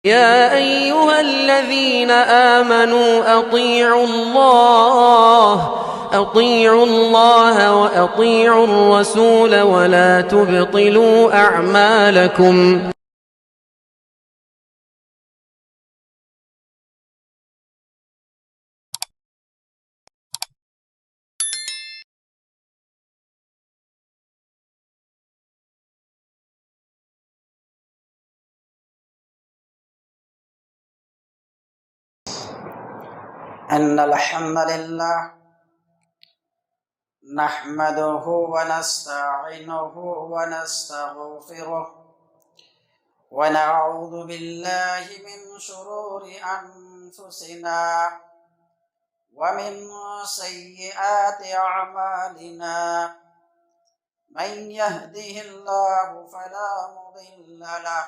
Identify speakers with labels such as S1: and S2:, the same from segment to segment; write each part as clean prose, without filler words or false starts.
S1: يا أيها الذين آمنوا أطيعوا الله وأطيعوا الرسول ولا تبطلوا أعمالكم.
S2: إن الحمد لله نحمده ونستعينه ونستغفره ونعوذ بالله من شرور أنفسنا ومن سيئات أعمالنا. من يهده الله فلا مضل له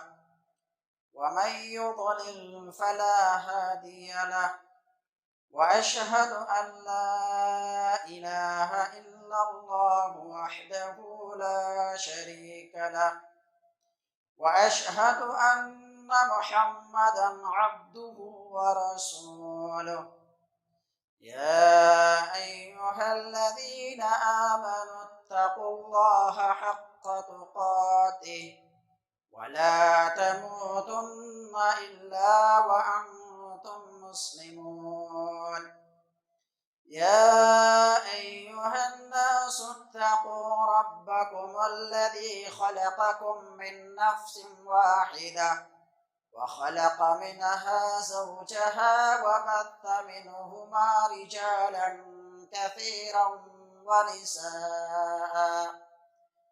S2: ومن يضلل فلا هادي له. وأشهد أن لا إله إلا الله وحده لا شريك له. وأشهد أن محمدا عبده ورسوله. يا أيها الذين آمنوا اتقوا الله حق تقاته ولا تموتن إلا وأنتم مسلمون. يا أيها الناس اتقوا ربكم الذي خلقكم من نفس واحدة وخلق منها زوجها وبث منهما رجالا كثيرا ونساء.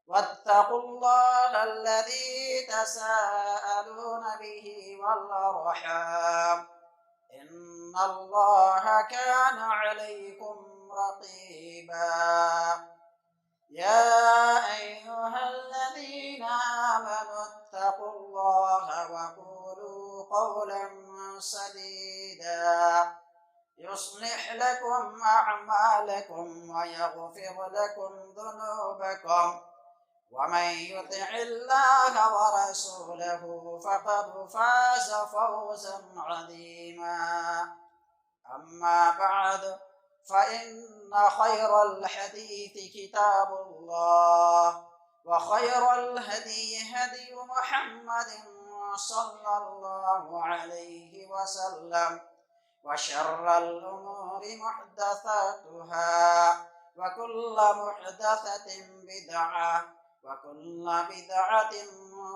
S2: واتقوا الله الذي تساءلون به والأرحام إن الله كان عليكم رقيبا. يا أيها الذين آمنوا اتقوا الله وقولوا قولا سديدا يصلح لكم أعمالكم ويغفر لكم ذنوبكم. ومن يطع الله ورسوله فقد فاز فوزا عظيما. أما بعد فإن خير الحديث كتاب الله وخير الهدي هدي محمد صلى الله عليه وسلم. وشر الأمور محدثاتها وكل محدثة بدعة وكل بدعة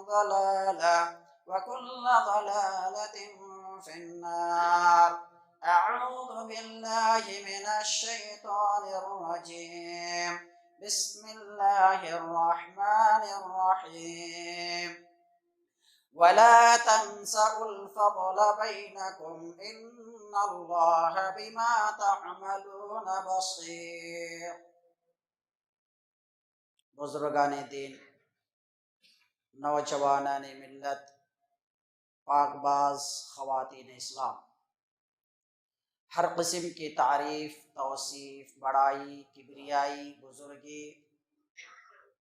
S2: ضلالة وكل ضلالة في النار. أعوذ بالله من الشيطان الرجيم. بسم الله الرحمن الرحيم. ولا تنسوا الفضل بينكم إن الله بما تعملون بصير. بزرگان دین، نوجوانان ملت، پاک باز خواتین اسلام، ہر قسم کی تعریف، توصیف، بڑائی، کبریائی، بزرگی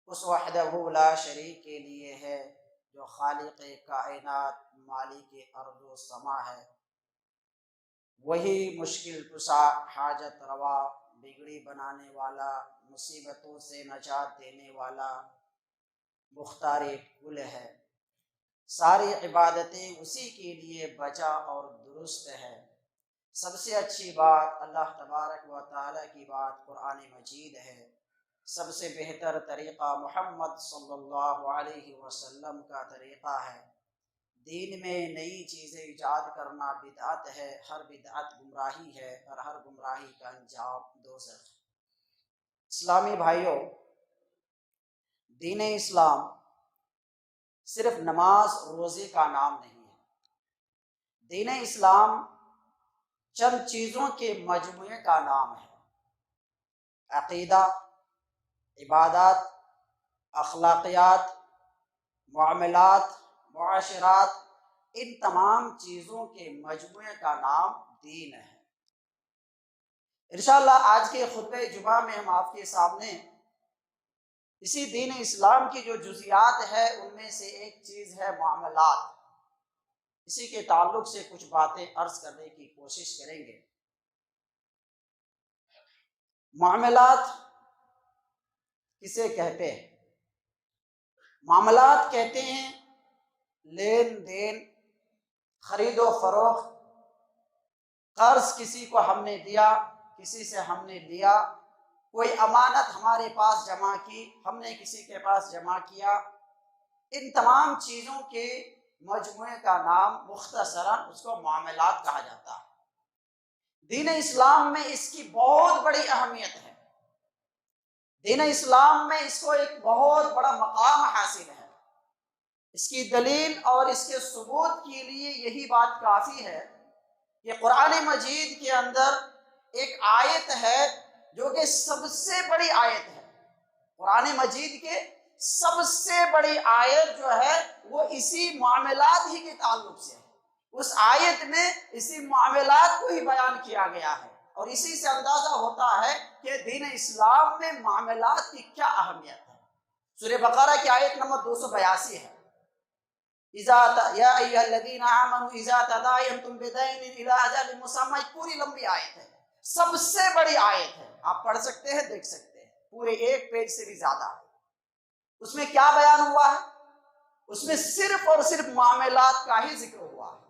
S2: اس وحدہ لا شریک کے لیے ہے جو خالق کائنات، مالک ارض و سما ہے۔ وہی مشکل کشا، حاجت روا، بگڑی بنانے والا، مصیبتوں سے نجات دینے والا، مختار کل ہے۔ ساری عبادتیں اسی کے لیے بجا اور درست ہے۔ سب سے اچھی بات اللہ تبارک و تعالیٰ کی بات قرآن مجید ہے۔ سب سے بہتر طریقہ محمد صلی اللہ علیہ وسلم کا طریقہ ہے۔ دین میں نئی چیزیں ایجاد کرنا بدعت ہے، ہر بدعت گمراہی ہے اور ہر گمراہی کا انجام دوزخ۔ اسلامی بھائیوں، دین اسلام صرف نماز روزے کا نام نہیں ہے۔ دین اسلام چند چیزوں کے مجموعے کا نام ہے۔ عقیدہ، عبادات، اخلاقیات، معاملات، معاشرات، ان تمام چیزوں کے مجموعے کا نام دین ہے۔ انشاءاللہ آج کے خطبہ جمعہ میں ہم آپ کے سامنے اسی دین اسلام کی جو جزیات ہے ان میں سے ایک چیز ہے معاملات۔ اسی کے تعلق سے کچھ باتیں عرض کرنے کی کوشش کریں گے۔ معاملات کسے کہتے ہیں؟ معاملات کہتے ہیں لین دین، خرید و فروخت، قرض کسی کو ہم نے دیا، کسی سے ہم نے لیا، کوئی امانت ہمارے پاس جمع کی، ہم نے کسی کے پاس جمع کیا، ان تمام چیزوں کے مجموعے کا نام مختصراً اس کو معاملات کہا جاتا ہے۔ دین اسلام میں اس کی بہت بڑی اہمیت ہے، دین اسلام میں اس کو ایک بہت بڑا مقام حاصل ہے۔ اس کی دلیل اور اس کے ثبوت کے لیے یہی بات کافی ہے کہ قرآن مجید کے اندر ایک آیت ہے جو کہ سب سے بڑی آیت ہے۔ قرآن مجید کے سب سے بڑی آیت جو ہے وہ اسی معاملات ہی کے تعلق سے ہے۔ اس آیت میں اسی معاملات کو ہی بیان کیا گیا ہے، اور اسی سے اندازہ ہوتا ہے کہ دین اسلام میں معاملات کی کیا اہمیت ہے۔ سورہ بقرہ کی آیت نمبر 282 ہے، یا ایھا الذین آمنوا اذا تداینتم بدین الی اجل مسمى، پوری لمبی آیت ہے، سب سے بڑی آیت ہے، آپ پڑھ سکتے ہیں، دیکھ سکتے ہیں، پورے ایک پیج سے بھی زیادہ ہے۔ اس میں کیا بیان ہوا ہے؟ اس میں صرف اور صرف معاملات کا ہی ذکر ہوا ہے۔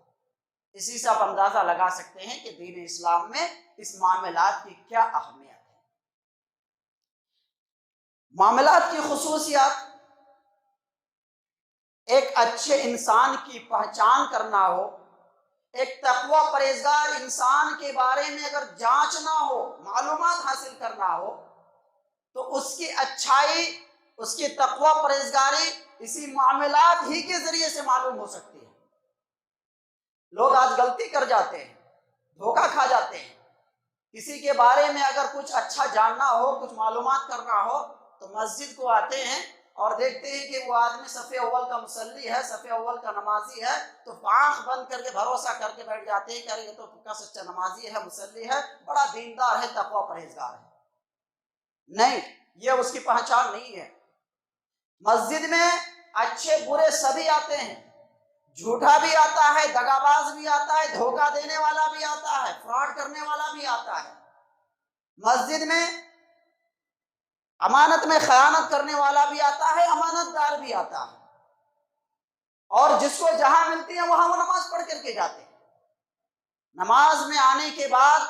S2: اسی سے آپ اندازہ لگا سکتے ہیں کہ دین اسلام میں اس معاملات کی کیا اہمیت ہے۔ معاملات کی خصوصیات، ایک اچھے انسان کی پہچان کرنا ہو، ایک تقوی پرہیزگار انسان کے بارے میں اگر جانچنا ہو، معلومات حاصل کرنا ہو، تو اس کی اچھائی، اس کی تقوی پرہیزگاری اسی معاملات ہی کے ذریعے سے معلوم ہو سکتی ہے۔ لوگ آج غلطی کر جاتے ہیں، دھوکہ کھا جاتے ہیں۔ کسی کے بارے میں اگر کچھ اچھا جاننا ہو، کچھ معلومات کرنا ہو، تو مسجد کو آتے ہیں اور دیکھتے ہیں کہ وہ آدمی صف اول کا مصلی ہے، صف اول کا نمازی ہے، تو آنکھ بند کر کے بھروسہ کر کے بیٹھ جاتے ہیں کہ ارے یہ تو پکا سچا نمازی ہے، مصلی ہے، بڑا دیندار ہے، تقوی پرہیزگار ہے۔ نہیں، یہ اس کی پہچان نہیں ہے۔ مسجد میں اچھے برے سبھی آتے ہیں، جھوٹا بھی آتا ہے، دغاباز بھی آتا ہے، دھوکہ دینے والا بھی آتا ہے، فراڈ کرنے والا بھی آتا ہے۔ مسجد میں امانت میں خیانت کرنے والا بھی آتا ہے، امانت دار بھی آتا ہے، اور جس کو جہاں ملتی ہے وہاں وہ نماز پڑھ کر کے جاتے ہیں۔ نماز میں آنے کے بعد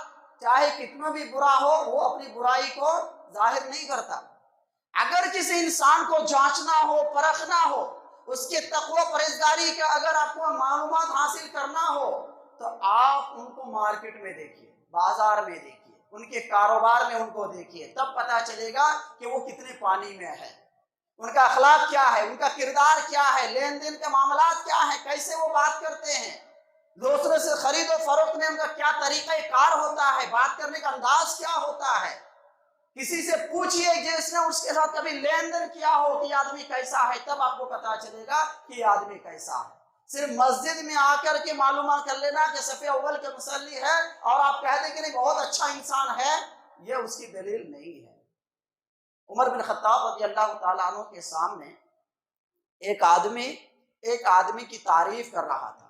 S2: چاہے کتنا بھی برا ہو، وہ اپنی برائی کو ظاہر نہیں کرتا۔ اگر کسی انسان کو جانچنا ہو، پرکھنا ہو، اس کے تقوی پرہیزگاری کا اگر آپ کو معلومات حاصل کرنا ہو، تو آپ ان کو مارکیٹ میں دیکھیے، بازار میں دیکھیے، ان کے کاروبار میں ان کو دیکھیے، تب پتہ چلے گا کہ وہ کتنے پانی میں ہے، ان کا اخلاق کیا ہے، ان کا کردار کیا ہے، لین دین کے معاملات کیا ہیں، کیسے وہ بات کرتے ہیں، دوسروں سے خرید و فروخت میں ان کا کیا طریقہ کار ہوتا ہے، بات کرنے کا انداز کیا ہوتا ہے۔ کسی سے پوچھئے جس نے اس کے ساتھ کبھی لین دین کیا ہو کہ یہ آدمی کیسا ہے، تب آپ کو پتا چلے گا کہ یہ آدمی کیسا ہے۔ صرف مسجد میں آ کر کے معلومات کر لینا کہ صف اول کے مصلی ہے اور آپ کہہ دیں کہ نہیں بہت اچھا انسان ہے، یہ اس کی دلیل نہیں ہے۔ عمر بن خطاب رضی اللہ تعالیٰ عنہ کے سامنے ایک آدمی کی تعریف کر رہا تھا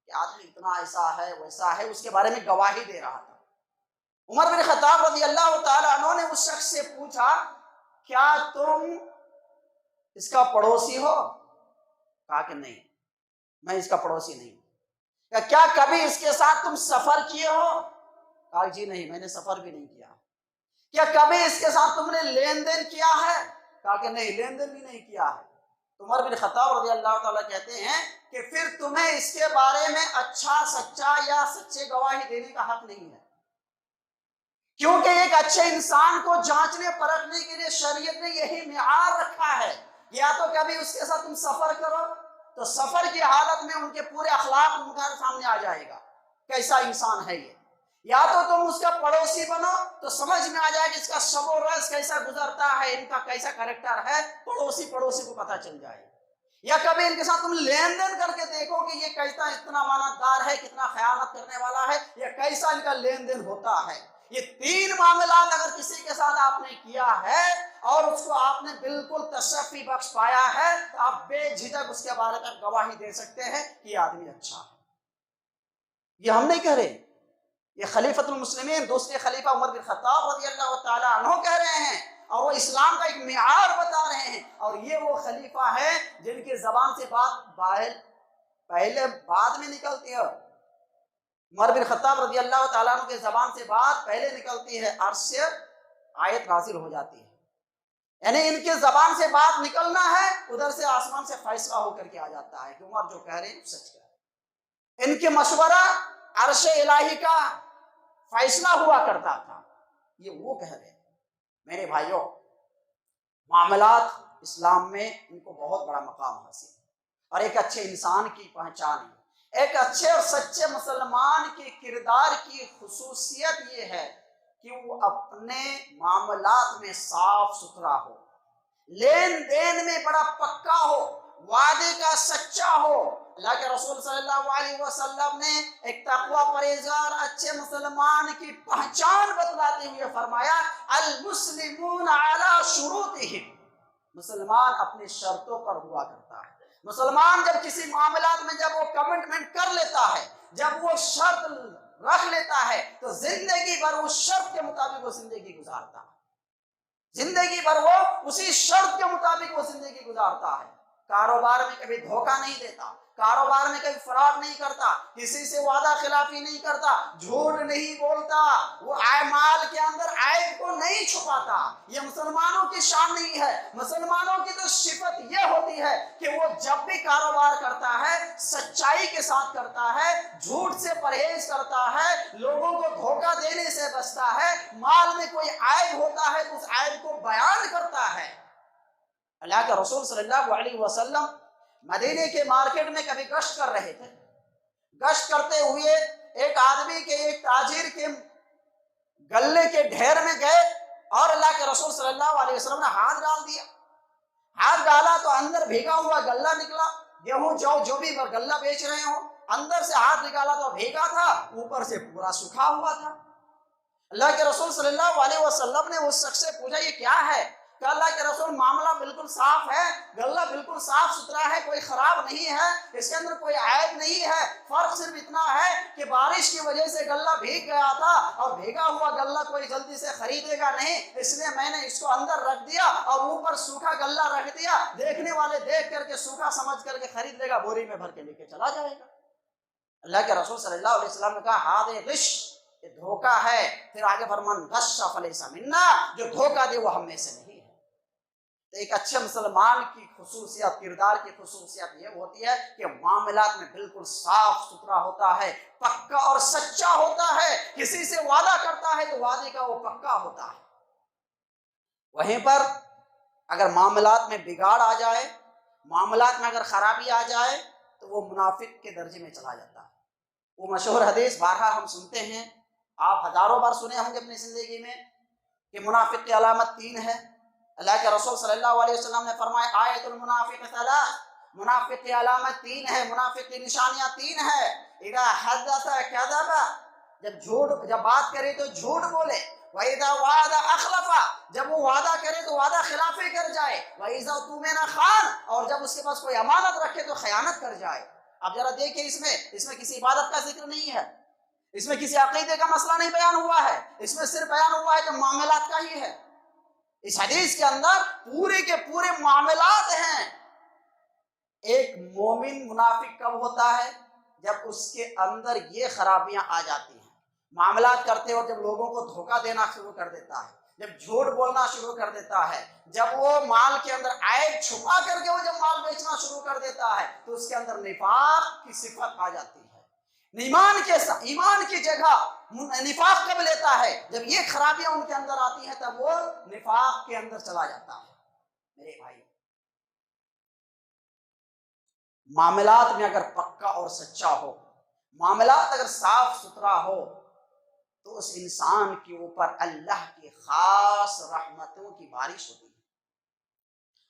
S2: کہ آدمی اتنا ایسا ہے ویسا ہے، اس کے بارے میں گواہی دے رہا تھا۔ عمر بن خطاب رضی اللہ تعالیٰ عنہ نے اس شخص سے پوچھا، کیا تم اس کا پڑوسی ہو؟ کہا کہ نہیں، میں اس کا پڑوسی نہیں ہوں۔ کیا کبھی اس کے ساتھ تم سفر کیے ہو؟ کہا جی نہیں، میں نے سفر بھی نہیں کیا۔ کیا کبھی اس کے ساتھ تم نے لین دین کیا ہے؟ کہا کہ نہیں، لین دین بھی نہیں کیا ہے۔ عمر بن خطاب رضی اللہ تعالیٰ کہتے ہیں کہ پھر تمہیں اس کے بارے میں اچھا، سچا یا سچے گواہی دینے کا حق نہیں ہے، کیونکہ ایک اچھے انسان کو جانچنے پرکھنے کے لیے شریعت نے یہی معیار رکھا ہے، یا تو کبھی اس کے ساتھ تم سفر کرو تو سفر کی حالت میں ان کے پورے اخلاق ان کا سامنے آ جائے گا، کیسا انسان ہے یہ، یا تو تم اس کا پڑوسی بنو تو سمجھ میں آ جائے کہ اس کا شب و روز کیسا گزرتا ہے، ان کا کیسا کریکٹر ہے، پڑوسی کو پتہ چل جائے، یا کبھی ان کے ساتھ تم لین دین کر کے دیکھو کہ یہ کیسا اتنا امانت دار ہے، کتنا خیانت کرنے والا ہے، یا کیسا ان کا لین دین ہوتا ہے۔ یہ تین معاملات اگر کسی کے ساتھ آپ نے کیا ہے اور اس کو آپ نے بالکل تشفی بخش پایا ہے، تو آپ بے جھجک اس کے بارے میں گواہی دے سکتے ہیں کہ یہ آدمی اچھا ہے۔ یہ ہم نہیں کہہ رہے، یہ خلیفۃ المسلمین دوسرے خلیفہ عمر بن خطاب رضی اللہ تعالیٰ عنہ کہہ رہے ہیں، اور وہ اسلام کا ایک معیار بتا رہے ہیں۔ اور یہ وہ خلیفہ ہے جن کی زبان سے بات پہلے بعد میں نکلتی ہے۔ عمر بن خطاب رضی اللہ تعالیٰ عنہ کی زبان سے بات پہلے نکلتی ہے، عرش سے آیت نازل ہو جاتی ہے، یعنی ان کی زبان سے بات نکلنا ہے، ادھر سے آسمان سے فیصلہ ہو کر کے آ جاتا ہے کہ عمر جو کہہ رہے ہیں سچ کہہ رہے ہیں۔ ان کے مشورہ عرش الہی کا فیصلہ ہوا کرتا تھا، یہ وہ کہہ رہے ہیں۔ میرے بھائیوں، معاملات اسلام میں ان کو بہت بڑا مقام حاصل ہے، اور ایک اچھے انسان کی پہچان ہے۔ ایک اچھے اور سچے مسلمان کے کردار کی خصوصیت یہ ہے کہ وہ اپنے معاملات میں صاف ستھرا ہو، لین دین میں بڑا پکا ہو، وعدے کا سچا ہو۔ اللہ کے رسول صلی اللہ علیہ وسلم نے ایک تقوی پرہیزگار اچھے مسلمان کی پہچان بتلاتے ہوئے فرمایا، المسلمون علی شروطہم، مسلمان اپنی شرطوں پر ہوا کرتا ہے۔ مسلمان جب کسی معاملات میں جب وہ کمٹمنٹ کر لیتا ہے، جب وہ شرط رکھ لیتا ہے، تو زندگی بھر اس شرط کے مطابق وہ زندگی گزارتا ہے، زندگی بھر وہ اسی شرط کے مطابق وہ زندگی گزارتا ہے۔ کاروبار میں کبھی دھوکہ نہیں دیتا، کاروبار میں کبھی فراڈ نہیں کرتا، کسی سے وعدہ خلافی نہیں کرتا، جھوٹ نہیں بولتا، وہ اعمال کے اندر عیب کو نہیں چھپاتا۔ یہ مسلمانوں کی شان نہیں ہے۔ مسلمانوں کی تو صفت یہ ہوتی ہے کہ وہ جب بھی کاروبار کرتا ہے سچائی کے ساتھ کرتا ہے، جھوٹ سے پرہیز کرتا ہے، لوگوں کو دھوکہ دینے سے بچتا ہے، مال میں کوئی عیب ہوتا ہے تو اس عیب کو بیان کرتا ہے۔ اللہ کے رسول صلی اللہ علیہ وسلم مدینے کے مارکیٹ میں کبھی گشت کر رہے تھے، گشت کرتے ہوئے ایک آدمی کے، ایک تاجر کے گلے کے ڈھیر میں گئے، اور اللہ کے رسول صلی اللہ علیہ وسلم نے ہاتھ ڈال دیا۔ ہاتھ ڈالا تو اندر بھیگا ہوا غلہ نکلا، گیہوں جو بھی غلہ بیچ رہے ہوں، اندر سے ہاتھ نکالا تو بھیگا تھا، اوپر سے پورا سوکھا ہوا تھا۔ اللہ کے رسول صلی اللہ علیہ وسلم نے اس شخص سے پوچھا یہ کیا ہے؟ کہ اللہ کے رسول معاملہ بالکل صاف ہے، غلہ بالکل صاف ستھرا ہے، کوئی خراب نہیں ہے، اس کے اندر کوئی عیب نہیں ہے، فرق صرف اتنا ہے کہ بارش کی وجہ سے غلہ بھیگ گیا تھا، اور بھیگا ہوا غلہ کوئی جلدی سے خریدے گا نہیں، اس لیے میں نے اس کو اندر رکھ دیا اور اوپر سوکھا غلہ رکھ دیا، دیکھنے والے دیکھ کر کے سوکھا سمجھ کر کے خرید لے گا، بوری میں بھر کے لے کے چلا جائے گا۔ اللہ کے رسول صلی اللہ علیہ وسلم نے کہا ہذا غش، یہ دھوکہ ہے۔ پھر آگے فرمان غش فلیس منا، جو دھوکہ دے وہ ہم میں سے نہیں ہے۔ تو ایک اچھے مسلمان کی خصوصیت، کردار کی خصوصیت یہ ہوتی ہے کہ معاملات میں بالکل صاف ستھرا ہوتا ہے، پکا اور سچا ہوتا ہے، کسی سے وعدہ کرتا ہے تو وعدے کا وہ پکا ہوتا ہے۔ وہیں پر اگر معاملات میں بگاڑ آ جائے، معاملات میں اگر خرابی آ جائے تو وہ منافق کے درجے میں چلا جاتا ہے۔ وہ مشہور حدیث بارہا ہم سنتے ہیں، آپ ہزاروں بار سنے ہوں گے اپنی زندگی میں، کہ منافق کی علامت 3 ہے۔ اللہ کے رسول صلی اللہ علیہ وسلم نے فرمایا آیت المنافق ثلاث، منافق کی علامت 3 ہے، منافق کی نشانیاں 3 ہے۔ اذا حدث کذب، جب بات کرے تو جھوٹ بولے، وَإِذَا وَعَدَ أَخْلَفَ، جب وہ وعدہ کرے تو وعدہ خلافی کر جائے، وَإِذَا اؤْتُمِنَ خَانَ، اور جب اس کے پاس کوئی امانت رکھے تو خیانت کر جائے۔ اب ذرا دیکھیں، اس میں کسی عبادت کا ذکر نہیں ہے، اس میں کسی عقیدے کا مسئلہ نہیں بیان ہوا ہے، اس میں صرف بیان ہوا ہے کہ معاملات کا ہی ہے۔ اس حدیث کے اندر پورے کے پورے معاملات ہیں۔ ایک مومن منافق کب ہوتا ہے؟ جب اس کے اندر یہ خرابیاں آ جاتی ہیں، معاملات کرتے وقت جب لوگوں کو دھوکہ دینا شروع کر دیتا ہے، جب جھوٹ بولنا شروع کر دیتا ہے، جب وہ مال کے اندر عیب چھپا کر کے وہ جب مال بیچنا شروع کر دیتا ہے، تو اس کے اندر نفاق کی صفت آ جاتی ہے۔ ایمان کی جگہ نفاق کب لیتا ہے؟ جب یہ خرابیاں ان کے اندر آتی ہیں تب وہ نفاق کے اندر چلا جاتا ہے۔ میرے بھائی، معاملات میں اگر پکا اور سچا ہو، معاملات اگر صاف ستھرا ہو، تو اس انسان کے اوپر اللہ کی خاص رحمتوں کی بارش ہوتی ہے۔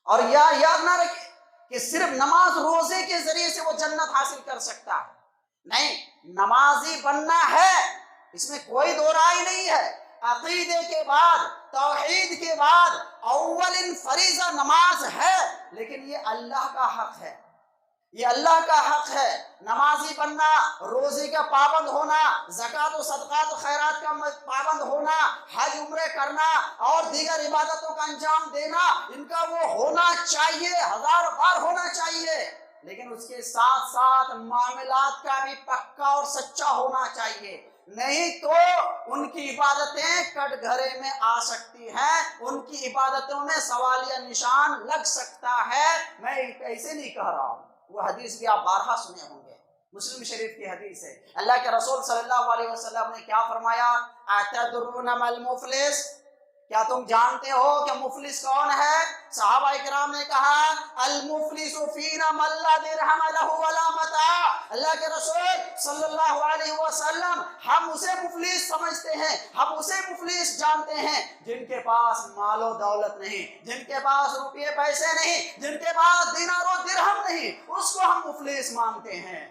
S2: اور یاد نہ رکھے کہ صرف نماز روزے کے ذریعے سے وہ جنت حاصل کر سکتا ہے، نہیں، نمازی بننا ہے، اس میں کوئی دو رائے نہیں ہے۔ عقیدے کے بعد، توحید کے بعد اول فریضہ نماز ہے، لیکن یہ اللہ کا حق ہے۔ یہ اللہ کا حق ہے. نمازی بننا، روزے کا پابند ہونا، زکوٰۃ و صدقات و خیرات کا پابند ہونا، حج عمرے کرنا اور دیگر عبادتوں کا انجام دینا، ان کا وہ ہونا چاہیے، 1000 بار ہونا چاہیے. لیکن اس کے ساتھ ساتھ معاملات کا بھی پکا اور سچا ہونا چاہیے. نہیں تو ان کی عبادتیں کٹ گھرے میں آ سکتی ہیں، ان کی عبادتوں میں سوالیہ نشان لگ سکتا ہے. میں ایسے نہیں کہہ رہا ہوں، وہ حدیث بھی آپ بارہا سنے ہوں گے، مسلم شریف کی حدیث ہے. اللہ کے رسول صلی اللہ علیہ وسلم نے کیا فرمایا؟ اتدرون ما المفلس؟ کیا تم جانتے ہو کہ مفلس کون ہے؟ صحابہ کرام نے کہا المفلس فینا من لا درہم لہ ولا متاع. اللہ کے رسول صلی اللہ علیہ وسلم ہم اسے مفلس سمجھتے ہیں، ہم اسے مفلس جانتے ہیں جن کے پاس مال و دولت نہیں، جن کے پاس روپے پیسے نہیں، جن کے پاس دینار و درہم نہیں، اس کو ہم مفلس مانتے ہیں.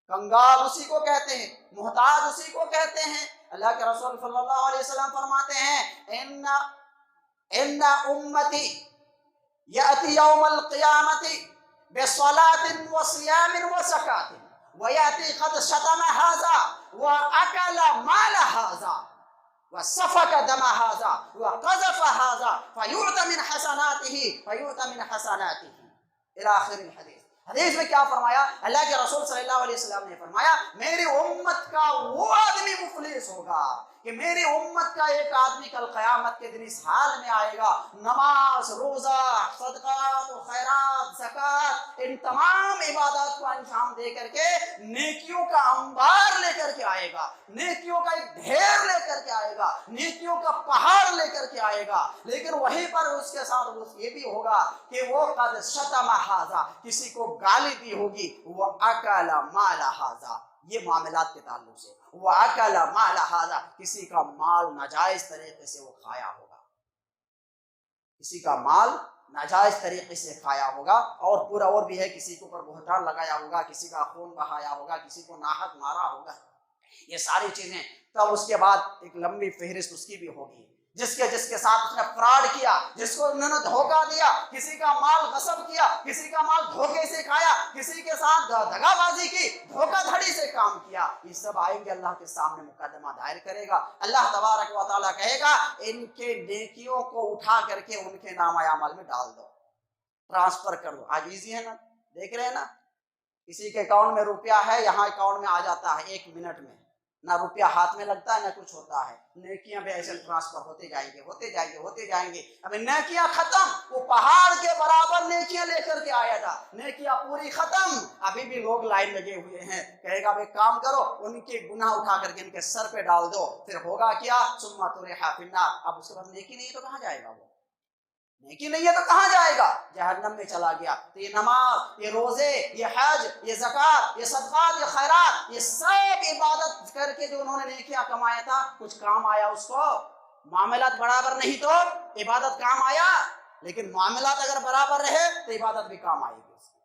S2: کنگال اسی کو کہتے ہیں، محتاج اسی کو کہتے ہیں. اللہ کے رسول صلی اللہ علیہ وسلم فرماتے ہیں ان امتی یأتی یوم القیامت بصلاة وصیام وزکاة ویأتی قد شتم ھذا واکل مال ھذا وسفک دم ھذا وقذف ھذا فیؤت من حسناته الی آخر الحدیث. حدیث میں کیا فرمایا؟ اللہ کے رسول صلی اللہ علیہ وسلم نے فرمایا میری امت کا وہ آدمی مفلس ہوگا کہ میری امت کا ایک آدمی کل قیامت کے دن اس حال میں آئے گا، نماز، روزہ، صدقات و خیرات، زکوٰۃ، ان تمام عبادات کو انجام دے کر کے نیکیوں کا انبار لے کر کے آئے گا، نیکیوں کا ایک ڈھیر لے کر کے آئے گا، نیکیوں کا پہاڑ لے کر کے آئے گا. لیکن وہیں پر اس کے ساتھ یہ بھی ہوگا کہ وہ قد شتم ھذا، کسی کو گالی دی ہوگی، وہ اکل مال ھذا، یہ معاملات کے تعلق سے، وہ اکل مال ھذا، کسی کا مال ناجائز طریقے سے وہ کھایا ہوگا، کسی کا مال ناجائز طریقے سے کھایا ہوگا. اور پورا اور بھی ہے، کسی کے اوپر بہتان لگایا ہوگا، کسی کا خون بہایا ہوگا، کسی کو ناحق مارا ہوگا، یہ ساری چیزیں. تب اس کے بعد ایک لمبی فہرست اس کی بھی ہوگی، جس کے ساتھ اس نے فراڈ کیا، جس کو انہوں نے دھوکہ دیا، کسی کا مال غصب کیا، کسی کا مال دھوکے سے کھایا، کسی کے ساتھ دغا بازی کی، دھوکہ دھڑی سے کام کیا، یہ سب آئیں گے اللہ کے سامنے، مقدمہ دائر کرے گا. اللہ تبارک و تعالیٰ کہے گا ان کے نیکیوں کو اٹھا کر کے ان کے نامہ اعمال میں ڈال دو، ٹرانسفر کر دو. آج ایزی ہے نا، دیکھ رہے ہیں نا، کسی کے اکاؤنٹ میں روپیہ ہے، یہاں اکاؤنٹ میں آ جاتا ہے 1 منٹ میں، نہ روپیہ ہاتھ میں لگتا ہے نہ کچھ ہوتا ہے. نیکیاں بھی ایسے ٹرانسفر ہوتے جائیں گے، ہوتے جائیں گے، ہوتے جائیں گے. ابھی نیکیاں ختم، وہ پہاڑ کے برابر نیکیاں لے کر کے آیا تھا، نیکیاں پوری ختم. ابھی بھی لوگ لائن لگے ہوئے ہیں. کہے گا بھائی کام کرو، ان کے گناہ اٹھا کر کے ان کے سر پہ ڈال دو، پھر ہوگا کیا؟ ثم طرح فی النار. اب اس کے بعد نیکی نہیں ہے تو کہاں جائے گا؟ وہ نیکی نہیں ہے تو کہاں جائے گا؟ جہنم میں چلا گیا. تو یہ نماز، یہ روزے، یہ حج، یہ زکوٰۃ، یہ صدقات، یہ خیرات، یہ سب عبادت کر کے جو انہوں نے نیکیاں کمایا تھا، کچھ کام آیا اس کو؟ معاملات برابر نہیں تو عبادت کام آیا؟ لیکن معاملات اگر برابر رہے تو عبادت بھی کام آئے گی اس کی.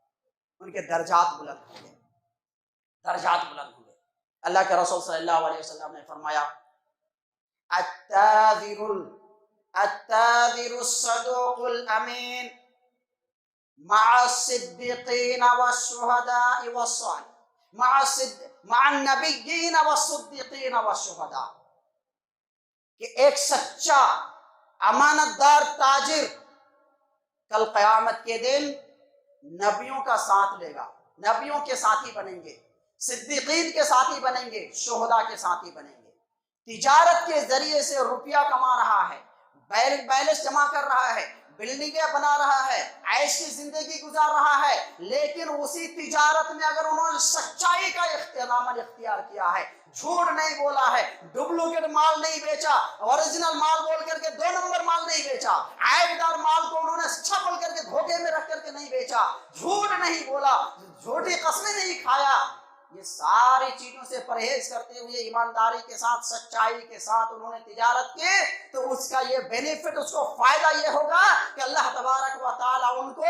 S2: ان کے درجات بلند ہوں گے، درجات بلند ہوں گے. اللہ کے رسول صلی اللہ علیہ وسلم نے فرمایا التاذر الصدوق الامین مع الصدیقین والشہداء والصالحین مع النبیین والصدیقین والشہداء، کہ ایک سچا امانت دار تاجر کل قیامت کے دن نبیوں کا ساتھ لے گا، نبیوں کے ساتھی بنیں گے، صدیقین کے ساتھی بنیں گے، شہداء کے ساتھی بنیں گے. تجارت کے ذریعے سے روپیہ کما رہا ہے، بیلنس جمع کر رہا ہے، بلڈنگیں بنا رہا ہے، عیش کی زندگی گزار رہا ہے. لیکن اسی تجارت میں اگر انہوں نے سچائی کا اختیار کیا ہے، جھوٹ نہیں بولا ہے، ڈپلیکیٹ مال نہیں بیچا، اوریجنل مال بول کر کے 2 نمبر مال نہیں بیچا، عیب دار مال کو انہوں نے اچھا بول کر کے دھوکے میں رکھ کر کے نہیں بیچا، جھوٹ نہیں بولا، جھوٹی قسمیں نہیں کھایا، یہ ساری چیزوں سے پرہیز کرتے ہوئے ایمانداری کے ساتھ، سچائی کے ساتھ انہوں نے تجارت کی، تو اس کا یہ بینیفٹ، اس کو فائدہ یہ ہوگا کہ اللہ تبارک و تعالیٰ ان کو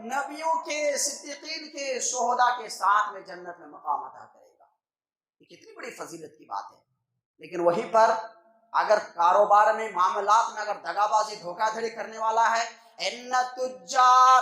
S2: نبیوں کے، صدیقین کے، شہداء کے ساتھ میں جنت میں مقام عطا کرے گا. یہ کتنی بڑی فضیلت کی بات ہے. لیکن وہیں پر اگر کاروبار میں، معاملات میں اگر دغا بازی، دھوکہ دھڑی کرنے والا ہے، ان التجار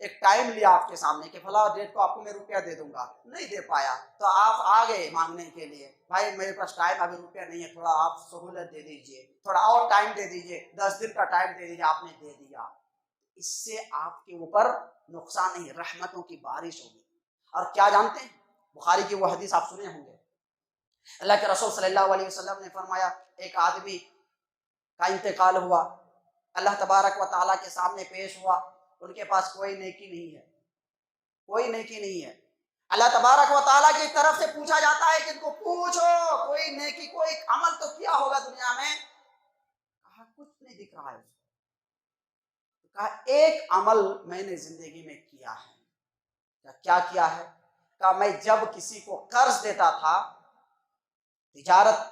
S2: ایک ٹائم لیا آپ کے سامنے کہ فلاں ڈیٹ کو آپ کو میں روپیہ دے دوں گا، نہیں دے پایا تو آپ آ گئے مانگنے کے لیے، بھائی میرے پاس ٹائم ابھی روپیہ نہیں ہے، تھوڑا آپ سہولت دے دیجئے، تھوڑا اور ٹائم دے دیجئے، 10 دن کا ٹائم دے دیجئے، آپ نے دے دیا، اس سے آپ کے اوپر نقصان نہیں، رحمتوں کی بارش ہوگی۔ اور کیا جانتے ہیں، بخاری کی وہ حدیث آپ سنے ہوں گے، اللہ کے رسول صلی اللہ علیہ وسلم نے فرمایا ایک آدمی کا انتقال ہوا، اللہ تبارک و تعالیٰ کے سامنے پیش ہوا، ان کے پاس کوئی نیکی نہیں ہے، کوئی نیکی نہیں ہے، اللہ تبارک و تعالیٰ کی طرف سے پوچھا جاتا ہے کہ ان کو پوچھو کوئی نیکی کوئی عمل تو کیا ہوگا دنیا میں، کہا کچھ نہیں دکھ رہا ہے، کہا ایک عمل میں نے زندگی میں کیا ہے، کیا کیا ہے، کہا میں جب کسی کو قرض دیتا تھا، تجارت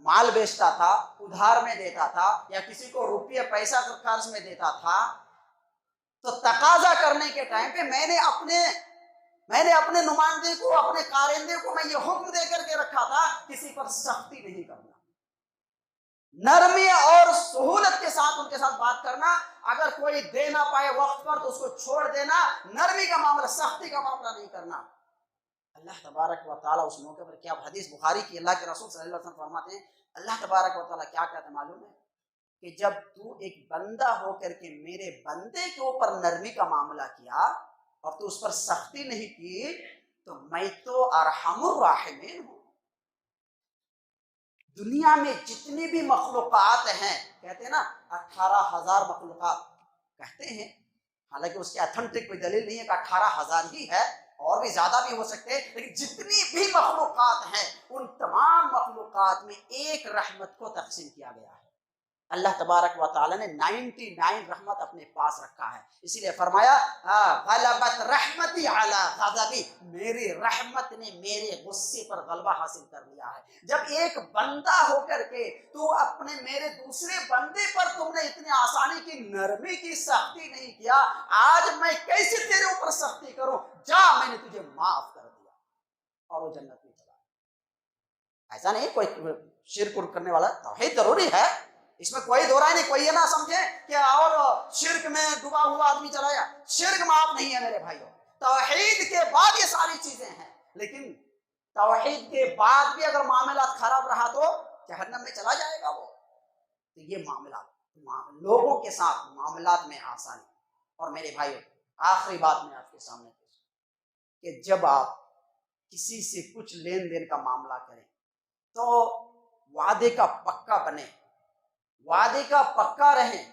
S2: مال بیچتا تھا، ادھار میں دیتا تھا، یا کسی کو روپیہ پیسہ قرض میں دیتا تھا، تو تقاضا کرنے کے ٹائم پہ میں نے اپنے نمائندے کو، اپنے کارندے کو میں یہ حکم دے کر کے رکھا تھا کسی پر سختی نہیں کرنا، نرمی اور سہولت کے ساتھ ان کے ساتھ بات کرنا، اگر کوئی دے نہ پائے وقت پر تو اس کو چھوڑ دینا، نرمی کا معاملہ، سختی کا معاملہ نہیں کرنا۔ اللہ تبارک و تعالیٰ اس موقع پر کیا، حدیث بخاری کی، اللہ کے رسول صلی اللہ علیہ وسلم فرماتے ہیں اللہ تبارک و تعالیٰ کیا کہتے ہیں معلوم ہے، کہ جب تو ایک بندہ ہو کر کے میرے بندے کے اوپر نرمی کا معاملہ کیا اور تو اس پر سختی نہیں کی، تو میں تو ارحم الراحمین ہوں۔ دنیا میں جتنی بھی مخلوقات ہیں، کہتے ہیں نا 18,000 مخلوقات کہتے ہیں، حالانکہ اس کی اتھینٹک کوئی دلیل نہیں ہے کہ 18,000 ہی ہے، اور بھی زیادہ بھی ہو سکتے ہیں، لیکن جتنی بھی مخلوقات ہیں ان تمام مخلوقات میں ایک رحمت کو تقسیم کیا گیا ہے۔ اللہ تبارک و تعالیٰ نے 99 رحمت اپنے پاس رکھا ہے، اسی لیے فرمایا غلبت رحمتی علی غضبی، میری رحمت نے میرے غصے پر غلبہ حاصل کر لیا ہے۔ جب ایک بندہ ہو کر کے تو اپنے میرے دوسرے بندے پر تم نے اتنی آسانی کی، نرمی کی، سختی نہیں کیا، آج میں کیسے تیرے اوپر سختی کروں، جا میں نے تجھے معاف کر دیا، اور وہ جنت میں چلا۔ ایسا نہیں کوئی شرک کرنے والا، توحید ضروری ہے، اس میں کوئی دو رائے نہیں، کوئی یہ نہ سمجھے کہ اور شرک میں ڈوبا ہوا آدمی چلا گیا، شرک معاف نہیں ہے میرے بھائیوں، توحید کے بعد یہ ساری چیزیں ہیں، لیکن توحید کے بعد بھی اگر معاملات خراب رہا تو جہنم میں چلا جائے گا وہ۔ تو یہ معاملات، لوگوں کے ساتھ معاملات میں آسانی۔ اور میرے بھائیوں آخری بات میں آپ کے سامنے کہ جب آپ کسی سے کچھ لین دین کا معاملہ کریں تو وعدے کا پکا بنے، وعدے کا پکا رہیں،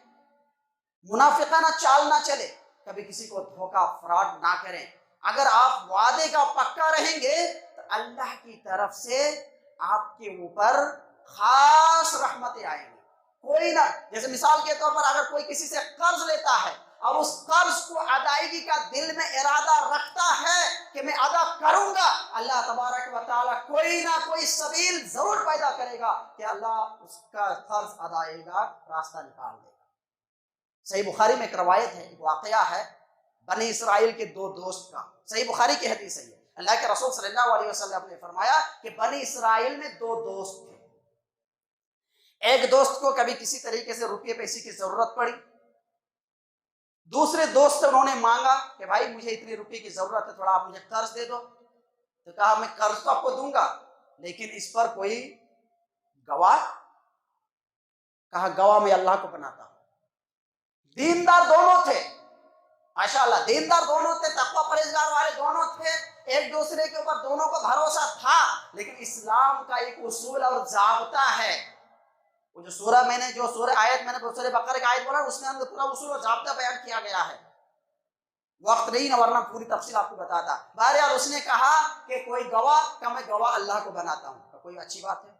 S2: منافقانہ چال نہ چلے، کبھی کسی کو دھوکہ فراڈ نہ کریں۔ اگر آپ وعدے کا پکا رہیں گے تو اللہ کی طرف سے آپ کے اوپر خاص رحمتیں آئیں گی۔ کوئی نہ، جیسے مثال کے طور پر اگر کوئی کسی سے قرض لیتا ہے اور اس قرض کو ادائیگی کا دل میں ارادہ رکھتا ہے کہ میں ادا کروں گا، اللہ تبارک و تعالیٰ کوئی نہ کوئی سبیل ضرور پیدا کرے گا کہ اللہ اس کا قرض ادائے گا، راستہ نکال دے گا۔ صحیح بخاری میں ایک روایت ہے، ایک واقعہ ہے بنی اسرائیل کے دو دوست کا، صحیح بخاری کی حدیث ہے یہ۔ اللہ کے رسول صلی اللہ علیہ وسلم نے فرمایا کہ بنی اسرائیل میں دو دوست تھے، ایک دوست کو کبھی کسی طریقے سے روپے پیسے کی ضرورت پڑی، دوسرے دوست سے انہوں نے مانگا کہ بھائی مجھے اتنی روپے کی ضرورت ہے، تھوڑا آپ مجھے قرض دے دو، تو کہا میں قرض تو آپ کو دوں گا لیکن اس پر کوئی گواہ، کہا گواہ میں اللہ کو بناتا ہوں۔ دیندار دونوں تھے، ماشاءاللہ دیندار دونوں تھے، تقوی پرہیزگار والے دونوں تھے، ایک دوسرے کے اوپر دونوں کو بھروسہ تھا، لیکن اسلام کا ایک اصول اور ضابطہ ہے، وہ جو سورہ آیت میں نے سورہ بقرہ کی آیت بولا، اس میں پورا اصول اور ضابطہ بیان کیا گیا ہے، وقت نہیں نہ ورنہ پوری تفصیل آپ کو بتاتا۔ بہرحال اس نے کہا کہ کوئی گواہ، کہ میں گواہ اللہ کو بناتا ہوں، کہ کوئی اچھی بات ہے،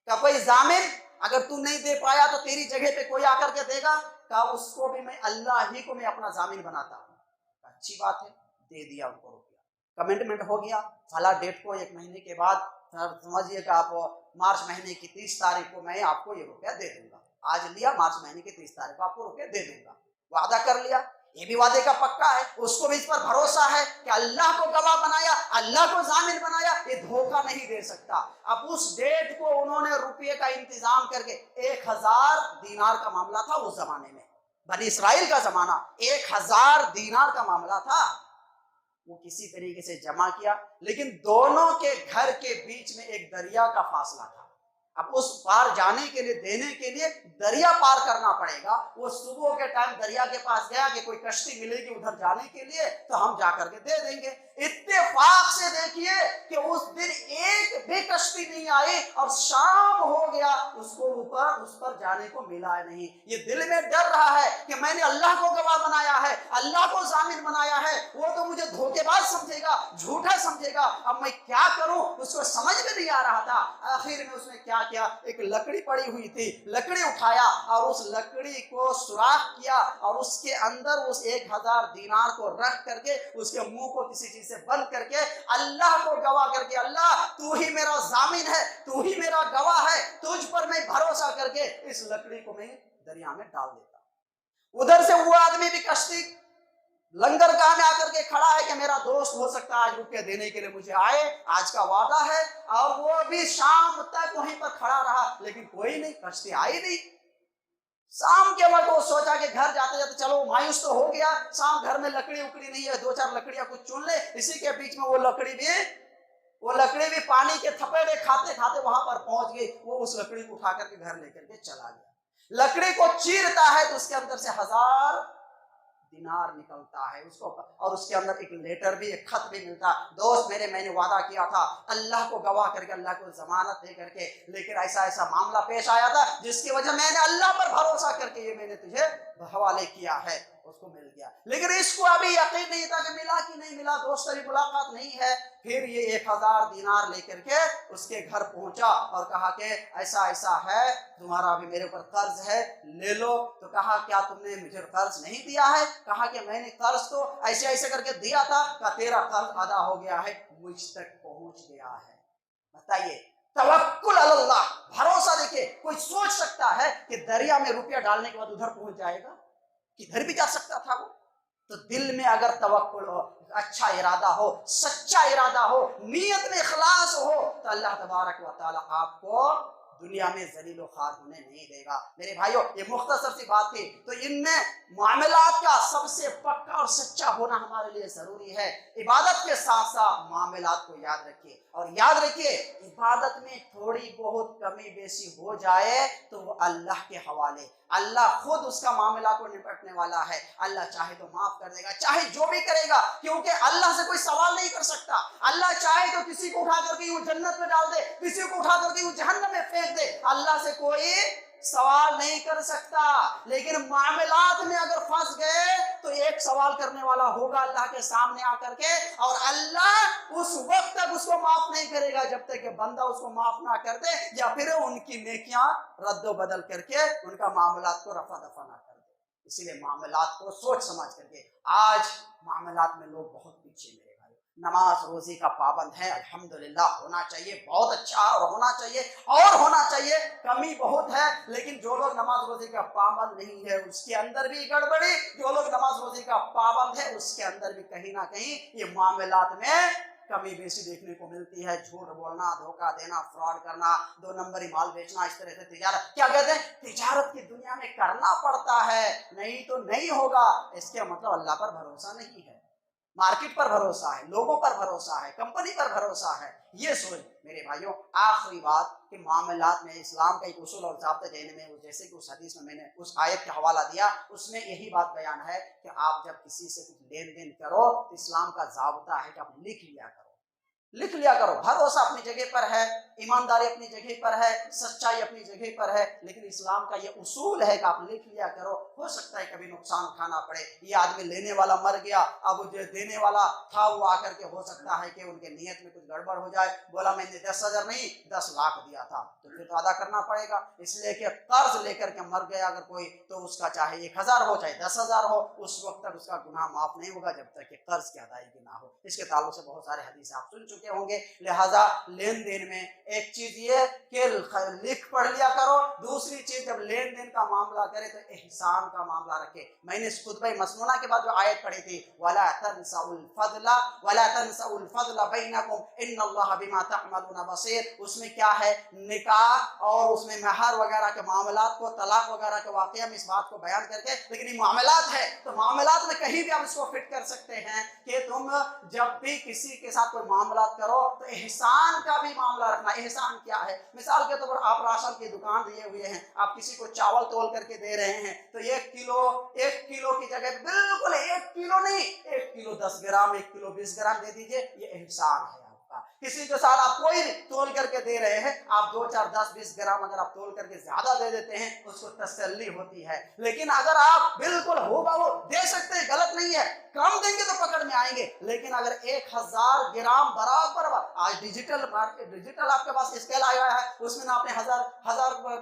S2: کہ کوئی ضامن، اگر تو نہیں دے پایا تو تیری جگہ پہ کوئی آ کر کے دے گا، کہ اس کو بھی میں اللہ ہی کو میں اپنا ضامن بناتا ہوں، اچھی بات ہے، دے دیا ان کو روپیہ، کمٹمنٹ ہو گیا، فلاں ڈیٹ کو 1 مہینے کے بعد سمجھیے کہ آپ مارچ مہینے کی 30 تاریخ کو میں آپ کو یہ روپیہ دے دوں گا، آج لیا مارچ مہینے کی 30 تاریخ کو آپ کو روپیہ دے دوں گا، وعدہ کر لیا، یہ بھی وعدے کا پکا ہے، اس کو بھی اس پر بھروسہ ہے کہ اللہ کو گواہ بنایا، اللہ کو ضامن بنایا، یہ دھوکہ نہیں دے سکتا۔ اب اس ڈیٹ کو انہوں نے روپیے کا انتظام کر کے 1000 دینار کا معاملہ تھا اس زمانے میں، بنی اسرائیل کا زمانہ 1000 دینار کا معاملہ تھا، وہ کسی طریقے سے جمع کیا، لیکن دونوں کے گھر کے بیچ میں ایک دریا کا فاصلہ تھا۔ اب اس پار جانے کے لیے، دینے کے لیے دریا پار کرنا پڑے گا۔ وہ صبح کے ٹائم دریا کے پاس گیا کہ کوئی کشتی ملے گی ادھر جانے کے لیے تو ہم جا کر کے دے دیں گے۔ اتفاق سے دیکھیے کہ اس دن ایک بھی کشتی نہیں آئی اور شام ہو گیا، اس پر جانے کو ملا نہیں۔ یہ دل میں ڈر رہا ہے کہ میں نے اللہ کو گواہ بنایا ہے، اللہ کو ضامن بنایا ہے، وہ تو مجھے دھوکے باز سمجھے گا، جھوٹا سمجھے گا، اب میں کیا کروں؟ اس کو سمجھ میں نہیں آ رہا تھا۔ آخر میں اس نے کیا کیا، ایک لکڑی پڑی ہوئی تھی، لکڑی اٹھایا اور اس لکڑی کو سوراخ کیا اور اس کے اندر اس 1000 دینار کو رکھ کر کے اس کے منہ کو کسی چیز سے بند کر کے اللہ کو گواہ کر کے، اللہ تو ہی میرا ضامن ہے، تو ہی میرا گواہ ہے، تجھ پر میں بھروسہ کر کے اس لکڑی کو میں دریا میں ڈال دیتا۔ ادھر سے وہ آدمی بھی کشتی لنگر گاہ میں آ کر کے کھڑا ہے کہ میرا دوست ہو سکتا ہے آج روپیہ دینے کے لیے مجھے آئے، آج کا وعدہ ہے، اور وہ بھی شام تک وہیں پر کھڑا رہا، لیکن کوئی نہیں، کشتی آئی نہیں۔ شام کے وقت وہ سوچا کہ گھر جاتے جاتے چلو، مایوس تو ہو گیا، شام گھر میں لکڑی اکڑی نہیں ہے، 2-4 لکڑیاں کچھ چن لے۔ اسی کے بیچ میں وہ لکڑی بھی پانی کے تھپیڑے کھاتے کھاتے وہاں پر پہنچ گئی۔ وہ اس لکڑی کو اٹھا کر کے گھر لے کر کے چلا گیا۔ لکڑی کو چیرتا ہے تو اس کے اندر سے 1000 دینار نکلتا ہے اس کو، اور اس کے اندر ایک لیٹر بھی، ایک خط بھی ملتا، دوست میں نے وعدہ کیا تھا اللہ کو گواہ کر کے، اللہ کو ضمانت دے کر کے، لیکن ایسا معاملہ پیش آیا تھا جس کی وجہ میں نے اللہ پر بھروسہ کر کے یہ میں نے تجھے حوالے کیا ہے۔ اس کو مل گیا، لیکن اس کو ابھی یقین نہیں تھا کہ ملا کہ نہیں ملا، دوست کی ملاقات نہیں ہے۔ پھر یہ 1000 دینار لے کر کے اس کے گھر پہنچا اور کہا کہ ایسا ہے، تمہارا بھی میرے اوپر قرض ہے، لے لو۔ تو کہا کیا تم نے مجھے قرض نہیں دیا ہے؟ کہا کہ میں نے قرض تو ایسے کر کے دیا تھا، کہ تیرا قرض ادا ہو گیا ہے، مجھ تک پہنچ گیا ہے۔ بتائیے، توکل علی اللہ، بھروسہ دیکھیے، کوئی سوچ سکتا ہے کہ دریا میں روپیہ ڈالنے کے بعد ادھر پہنچ جائے گا؟ کدھر بھی جا سکتا تھا وہ۔ تو دل میں اگر توکل ہو، اچھا ارادہ ہو، سچا ارادہ ہو، نیت میں اخلاص ہو، تو اللہ تبارک و تعالی آپ کو دنیا میں ذلیل و خوار ہونے نہیں دے گا۔ میرے بھائیو، یہ مختصر سی بات تھی، تو ان میں معاملات کا سب سے پکا اور سچا ہونا ہمارے لیے ضروری ہے۔ عبادت کے ساتھ ساتھ معاملات کو یاد رکھیے، اور یاد رکھیے عبادت میں تھوڑی بہت کمی بیشی ہو جائے تو وہ اللہ کے حوالے، اللہ خود اس کا معاملہ کو نپٹنے والا ہے۔ اللہ چاہے تو معاف کر دے گا، چاہے جو بھی کرے گا، کیونکہ اللہ سے کوئی سوال نہیں کر سکتا۔ اللہ چاہے تو کسی کو اٹھا کر کے یوں جنت میں ڈال دے، کسی کو اٹھا کر کے یوں جہنم میں پھینک دے، اللہ سے کوئی سوال نہیں کر سکتا۔ لیکن معاملات میں اگر پھنس گئے تو ایک سوال کرنے والا ہوگا اللہ کے سامنے آ کر کے، اور اللہ اس وقت تک اس کو معاف نہیں کرے گا جب تک کہ بندہ اس کو معاف نہ کر دے، یا پھر ان کی نیکیاں رد و بدل کر کے ان کا معاملات کو رفع دفع نہ کر دے۔ اسی لیے معاملات کو سوچ سمجھ کر کے، آج معاملات میں لوگ بہت پیچھے، میرے بھائی، نماز روزی کا پابند ہے، الحمدللہ ہونا چاہیے، بہت اچھا، اور ہونا چاہیے، اور ہونا چاہیے، کمی بہت ہے، لیکن جو لوگ نماز روزی کا پابند نہیں ہے اس کے اندر بھی گڑبڑی، جو لوگ نماز روزی کا پابند ہے اس کے اندر بھی کہیں نہ کہیں یہ معاملات میں کمی بیشی دیکھنے کو ملتی ہے۔ جھوٹ بولنا، دھوکہ دینا، فراڈ کرنا، 2 نمبری مال بیچنا، اس طرح سے تجارت، کیا کہتے ہیں، تجارت کی دنیا میں کرنا پڑتا ہے، نہیں تو نہیں ہوگا، اس کے مطلب اللہ پر بھروسہ نہیں ہے، مارکیٹ پر بھروسہ ہے، لوگوں پر بھروسہ ہے، کمپنی پر بھروسہ ہے۔ یہ سوچ میرے بھائیوں، آخری بات کہ معاملات میں اسلام کا ایک اصول اور ضابطہ دینے میں، جیسے کہ اس حدیث میں نے اس آیت کا حوالہ دیا، اس میں یہی بات بیان ہے کہ آپ جب کسی سے کچھ لین دین کرو تو اسلام کا ضابطہ ہے کہ آپ لکھ لیا کرو، لکھ لیا کرو۔ بھروسہ اپنی جگہ پر ہے، ایمانداری اپنی جگہ پر ہے، سچائی اپنی جگہ پر ہے، لیکن اسلام کا یہ اصول ہے کہ آپ لکھ لیا کرو۔ ہو سکتا ہے کبھی نقصان اٹھانا پڑے، یہ آدمی لینے والا مر گیا، اب جو دینے والا تھا وہ آ کر کے ہو سکتا ہے کہ ان کے نیت میں کچھ گڑبڑ ہو جائے، بولا میں نے 10,000 نہیں 10 لاکھ دیا تھا، تو پھر تو ادا کرنا پڑے گا۔ اس لیے کہ قرض لے کر کے مر گیا اگر کوئی تو اس کا چاہے 1,000 ہو چاہے 10,000 ہو، اس وقت تک اس کا گناہ معاف نہیں ہوگا جب تک کہ قرض کی ادائیگی نہ ہو۔ اس کے تعلق سے بہت سارے حدیث آپ سن چکے ہوں گے۔ لہذا لین دین میں ایک چیز یہ کہ لکھ پڑھ لیا کرو، دوسری چیز جب لین دین کا معاملہ کرے تو احسان احترام کا معاملہ رکھے. میں نے خطبہ مسنونہ کے بعد جو آیت پڑھی تھی وَلَا تَنْسَوْا الْفَضْلَ بَيْنَكُمْ إِنَّ اللَّهَ بِمَا تَعْمَلُونَ بَصِيرٌ، اس میں کیا ہے، نکاح اور اس میں مہر وغیرہ کے معاملات کو، طلاق وغیرہ کے واقعہ میں اس بات کو بیان کر کے، لیکن یہ معاملات ہے تو معاملات میں کہیں بھی آپ اس کو فٹ کر سکتے ہیں کہ تم جب بھی کسی کے ساتھ کوئی معاملات کرو تو احسان کا بھی معاملہ رکھنا. احسان کیا ہے؟ مثال کے طور پر آپ راشن کی دکان دیے ہوئے ہیں، آپ کسی کو چاول تول کر کے دے رہے ہیں تو 1 کلو کی جگہ بالکل 1 کلو نہیں، 1 کلو 10 گرام، 1 کلو 20 گرام دے دیجئے، یہ احسان ہے آپ کا. کسی کے ساتھ آپ کوئی تول کر کے دے رہے ہیں، آپ 2 4 10 20 گرام اگر آپ تول کر کے زیادہ دے دیتے ہیں اس کو تسلی ہوتی ہے. لیکن اگر آپ بالکل ہو بہو دے سکتے ہیں، غلط نہیں ہے، کم دیں گے تو پکڑ میں آئیں گے، لیکن اگر 1000 گرام برابر، آج ڈیجیٹل آپ کے پاس اسکیل آیا ہے، اس میں آپ نے 1000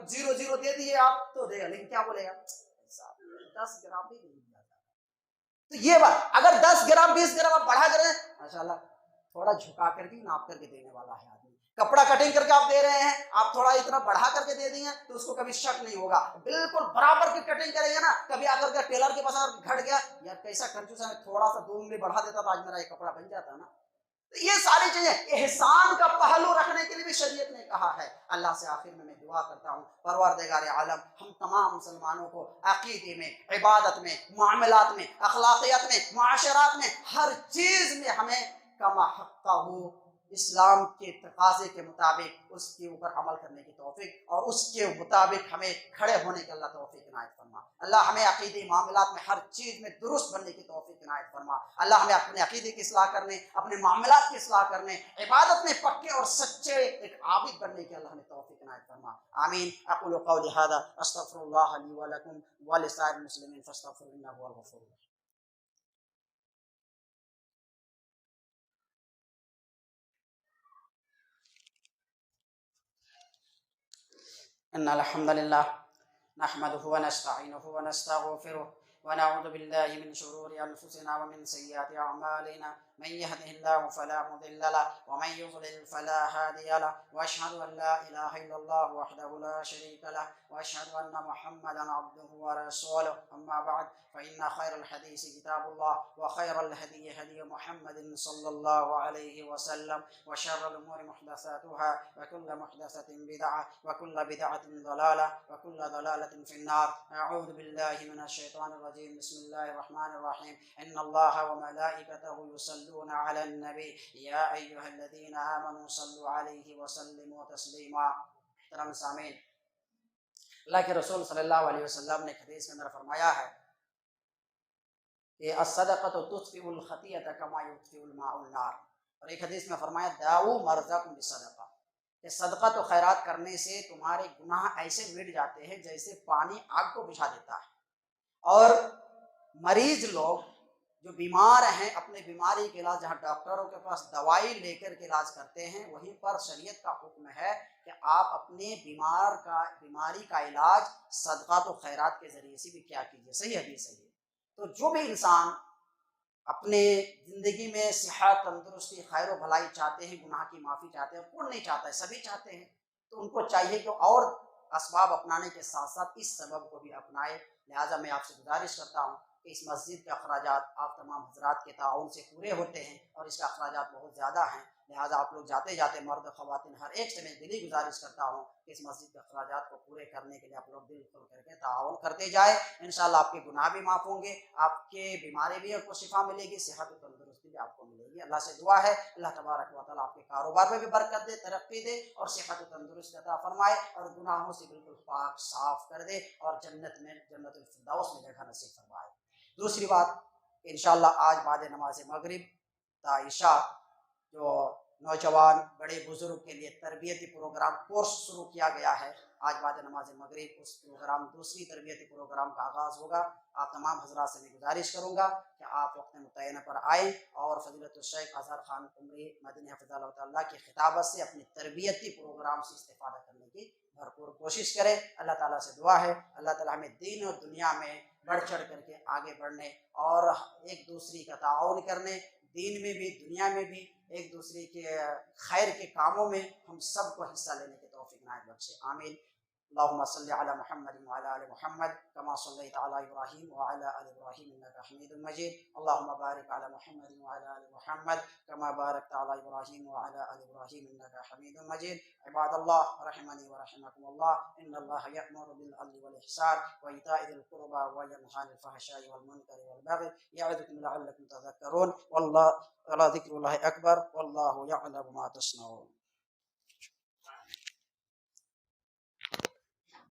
S2: 0 دے دیے آپ تو دے گا، لیکن کیا بولے گا 10 گرام بھی نہیں جاتا. تو یہ بات اگر 10 گرام 20 گرام آپ بڑھا کریں، ماشاءاللہ تھوڑا جھکا کر کے ناپ کر کے دینے والا ہے آدمی. کپڑا کٹنگ کر کے آپ دے رہے ہیں، آپ تھوڑا اتنا بڑھا کر کے دے دیں تو اس کو کبھی شک نہیں ہوگا. بالکل برابر کی کٹنگ کریں گے نا، کبھی آ کر کے ٹیلر کے پاس گھٹ گیا یار کیسا کنجوس ہے، تھوڑا سا 2 انگلی بڑھا دیتا تو آج میرا یہ کپڑا بن جاتا نا. یہ ساری چیزیں احسان کا پہلو رکھنے کے لیے بھی شریعت نے کہا ہے. اللہ سے آخر میں دعا کرتا ہوں پروردگار عالم ہم تمام مسلمانوں کو عقیدے میں، عبادت میں، معاملات میں، اخلاقیات میں، معاشرات میں، ہر چیز میں ہمیں کما حقہ اسلام کے تقاضے کے مطابق اس کے اوپر عمل کرنے کی توفیق اور اس کے مطابق ہمیں کھڑے ہونے کی اللہ توفیق عنایت فرما. اللہ ہمیں عقیدی معاملات میں ہر چیز میں درست بننے کی توفیق عنایت فرما. اللہ ہمیں اپنے عقیدے کی اصلاح کرنے، اپنے معاملات کی اصلاح کرنے، عبادت میں پکے اور سچے ایک عابد بننے کی اللہ ہمیں توفیق عنایت فرما. آمین. اقول قولی ھذا استغفر اللہ لی ولکم ولسائر المسلمین فاستغفروہ انہ ھو الغفور الرحیم. ان الحمد للہ نحمده ونستعینه ونستغفره ونعوذ بالله من شرور انفسنا ومن سیئات اعمالنا، من يهده الله فلا مضل له ومن يضلل فلا هادي له، واشهد ان لا اله الا الله وحده لا شريك له، واشهد ان محمدا عبده ورسوله. اما بعد فان خير الحديث كتاب الله، وخير الهدي هدي محمد صلى الله عليه وسلم، وشر الامور محدثاتها، وكل محدثة بدعة، وكل بدعة ضلالة، وكل ضلالة في النار. اعوذ بالله من الشيطان الرجيم. بسم الله الرحمن الرحيم. ان الله وملائكته يصلون على النبي يا ايها الذين آمنوا صلوا عليه وسلموا تسليما. محترم سامعین، اللہ کے رسول صلی اللہ علیہ وسلم نے حدیث کے اندر فرمایا ہے کہ الصدقۃ تطفئ الخطیئۃ کما یطفئ الماء النار، اور ایک حدیث میں فرمایا داؤ مرضاکم بالصدقہ، کہ صدقہ تو خیرات کرنے سے تمہارے گناہ ایسے مٹ جاتے ہیں جیسے پانی آگ کو بجھا دیتا ہے. اور مریض لوگ جو بیمار ہیں اپنے بیماری کے علاج جہاں ڈاکٹروں کے پاس دوائی لے کر کے علاج کرتے ہیں، وہیں پر شریعت کا حکم ہے کہ آپ اپنے بیماری کا علاج صدقات و خیرات کے ذریعے سے بھی کیا کیجیے. صحیح حدیث ہے یہ. تو جو بھی انسان اپنے زندگی میں صحت، تندرستی، خیر و بھلائی چاہتے ہیں، گناہ کی معافی چاہتے ہیں، کون نہیں چاہتا ہے، سبھی چاہتے ہیں، تو ان کو چاہیے کہ اور اسباب اپنانے کے ساتھ ساتھ اس سبب کو بھی اپنائے. لہٰذا میں آپ سے گزارش کرتا ہوں کہ اس مسجد کے اخراجات آپ تمام حضرات کے تعاون سے پورے ہوتے ہیں اور اس کے اخراجات بہت زیادہ ہیں. لہٰذا آپ لوگ جاتے جاتے مرد خواتین ہر ایک سے میں دلی گزارش کرتا ہوں کہ اس مسجد کے اخراجات کو پورے کرنے کے لیے آپ لوگ دل کھول کر کے تعاون کرتے جائیں. انشاءاللہ آپ کے گناہ بھی معاف ہوں گے، آپ کے بیماری بھی آپ کو شفا ملے گی، صحت و تندرستی بھی آپ کو ملے گی. اللہ سے دعا ہے اللہ تبارک و تعالیٰ آپ کے کاروبار میں بھی برکت دے، ترقی دے اور صحت و تندرستی عطا فرمائے اور گناہوں سے بالکل پاک صاف کر دے اور جنت میں، جنت الفردوس میں جگہ نصیب فرمائے. دوسری بات، انشاءاللہ آج بعد نماز مغرب تا عشاء جو نوجوان بڑے بزرگ کے لیے تربیتی پروگرام کورس شروع کیا گیا ہے، آج بعد نماز مغرب اس پروگرام دوسری تربیتی پروگرام کا آغاز ہوگا. آپ تمام حضرات سے میں گزارش کروں گا کہ آپ وقت متعینہ پر آئیں اور فضیلت الشیخ اظہر خان قمری مدنی حفظہ اللہ تعالیٰ کی خطابت سے اپنی تربیتی پروگرام سے استفادہ کرنے کی بھرپور کوشش کریں. اللہ تعالیٰ سے دعا ہے اللہ تعالیٰ ہمیں دین اور دنیا میں بڑھ چڑھ کر کے آگے بڑھنے اور ایک دوسری کا تعاون کرنے، دین میں بھی دنیا میں بھی ایک دوسرے کے خیر کے کاموں میں ہم سب کو حصہ لینے کی توفیق عنایت بخشے. آمین. اللهم صل على محمد وعلى آل محمد كما صليت على إبراهيم وعلى آل إبراهيم إنك حميد مجيد. اللهم بارك على محمد وعلى آل محمد كما باركت على إبراهيم وعلى آل إبراهيم إنك حميد مجيد. عباد الله رحمني ورحمكم الله، إن الله يأمر بالعدل والإحسان وإيتاء ذي القربى وينهى عن الفحشاء والمنكر والبغي يعظكم لعلكم تذكرون. والله ذكر الله أكبر والله يعلم ما تصنعون.